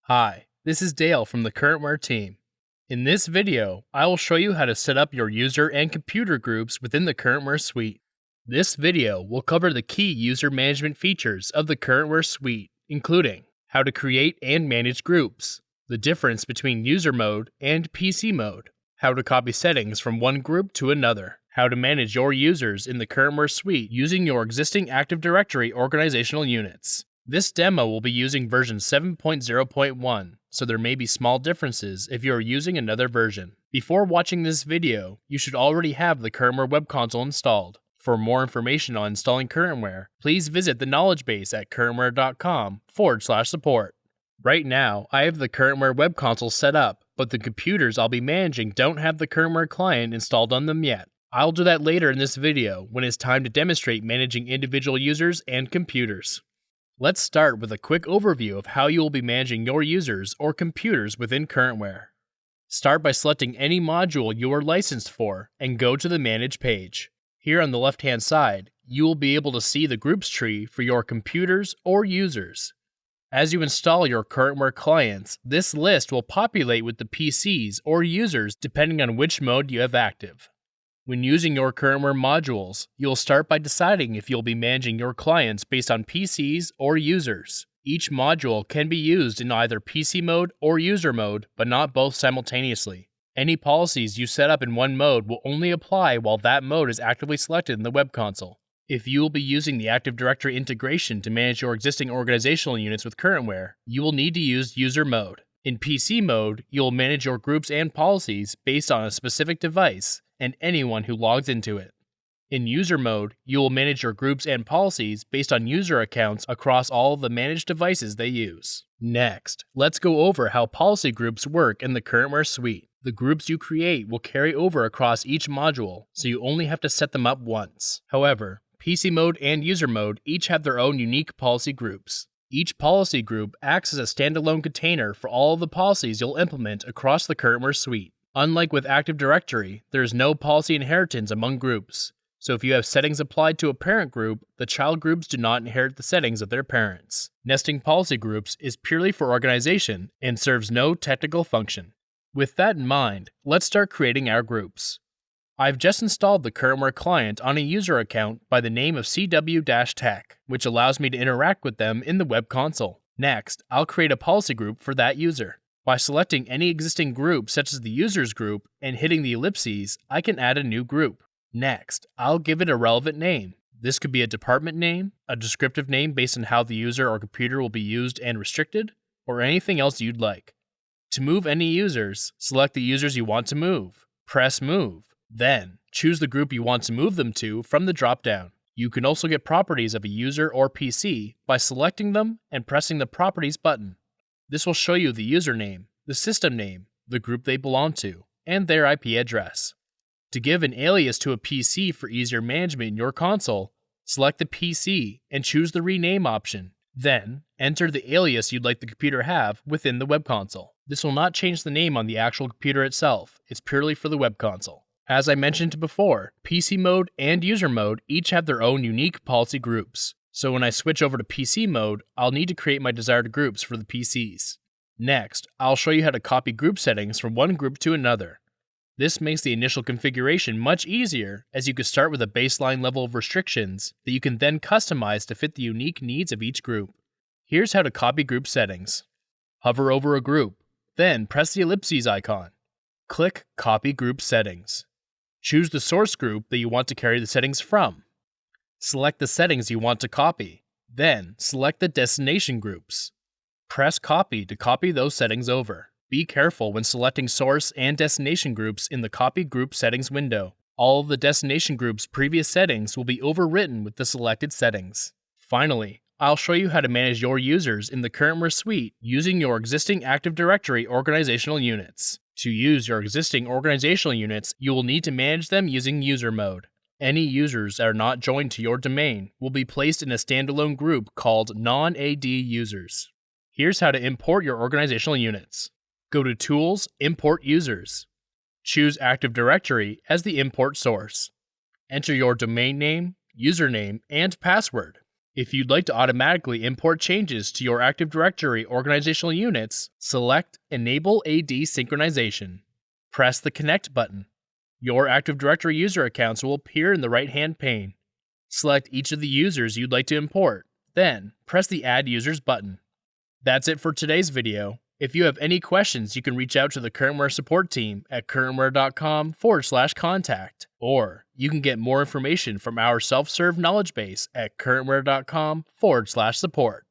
Hi, this is Dale from the CurrentWare team. In this video, I will show you how to set up your user and computer groups within the CurrentWare Suite. This video will cover the key user management features of the CurrentWare Suite, including how to create and manage groups, the difference between user mode and PC mode, how to copy settings from one group to another, how to manage your users in the CurrentWare Suite using your existing Active Directory organizational units. This demo will be using version 7.0.1, so there may be small differences if you are using another version. Before watching this video, you should already have the CurrentWare web console installed. For more information on installing CurrentWare, please visit the knowledge base at currentware.com/support. Right now, I have the CurrentWare web console set up, but the computers I'll be managing don't have the CurrentWare client installed on them yet. I'll do that later in this video when it's time to demonstrate managing individual users and computers. Let's start with a quick overview of how you will be managing your users or computers within CurrentWare. Start by selecting any module you are licensed for and go to the Manage page. Here on the left-hand side, you will be able to see the groups tree for your computers or users. As you install your CurrentWare clients, this list will populate with the PCs or users depending on which mode you have active. When using your CurrentWare modules, you'll start by deciding if you'll be managing your clients based on PCs or users. Each module can be used in either PC mode or user mode, but not both simultaneously. Any policies you set up in one mode will only apply while that mode is actively selected in the web console. If you will be using the Active Directory integration to manage your existing organizational units with CurrentWare, you will need to use user mode. In PC mode, you will manage your groups and policies based on a specific device and anyone who logs into it. In user mode, you will manage your groups and policies based on user accounts across all of the managed devices they use. Next, let's go over how policy groups work in the CurrentWare Suite. The groups you create will carry over across each module, so you only have to set them up once. However, PC mode and user mode each have their own unique policy groups. Each policy group acts as a standalone container for all of the policies you'll implement across the CurrentWare Suite. Unlike with Active Directory, there is no policy inheritance among groups, so if you have settings applied to a parent group, the child groups do not inherit the settings of their parents. Nesting policy groups is purely for organization and serves no technical function. With that in mind, let's start creating our groups. I've just installed the CurrentWare client on a user account by the name of CW-Tech, which allows me to interact with them in the web console. Next, I'll create a policy group for that user. By selecting any existing group such as the users group and hitting the ellipses, I can add a new group. Next, I'll give it a relevant name. This could be a department name, a descriptive name based on how the user or computer will be used and restricted, or anything else you'd like. To move any users, select the users you want to move. Press Move. Then, choose the group you want to move them to from the drop-down. You can also get properties of a user or PC by selecting them and pressing the Properties button. This will show you the username, the system name, the group they belong to, and their IP address. To give an alias to a PC for easier management in your console, select the PC and choose the Rename option. Then, enter the alias you'd like the computer have within the web console. This will not change the name on the actual computer itself, it's purely for the web console. As I mentioned before, PC mode and user mode each have their own unique policy groups. So when I switch over to PC mode, I'll need to create my desired groups for the PCs. Next, I'll show you how to copy group settings from one group to another. This makes the initial configuration much easier, as you can start with a baseline level of restrictions that you can then customize to fit the unique needs of each group. Here's how to copy group settings. Hover over a group, then press the ellipses icon. Click Copy Group Settings. Choose the source group that you want to carry the settings from. Select the settings you want to copy, then select the destination groups. Press Copy to copy those settings over. Be careful when selecting source and destination groups in the Copy Group Settings window. All of the destination group's previous settings will be overwritten with the selected settings. Finally, I'll show you how to manage your users in the CurrentWare Suite using your existing Active Directory organizational units. To use your existing organizational units, you will need to manage them using user mode. Any users that are not joined to your domain will be placed in a standalone group called non-AD users. Here's how to import your organizational units. Go to Tools, Import Users. Choose Active Directory as the import source. Enter your domain name, username, and password. If you'd like to automatically import changes to your Active Directory organizational units, select Enable AD Synchronization. Press the Connect button. Your Active Directory user accounts will appear in the right-hand pane. Select each of the users you'd like to import, then press the Add Users button. That's it for today's video. If you have any questions, you can reach out to the CurrentWare support team at currentware.com/contact, or you can get more information from our self-serve knowledge base at currentware.com/support.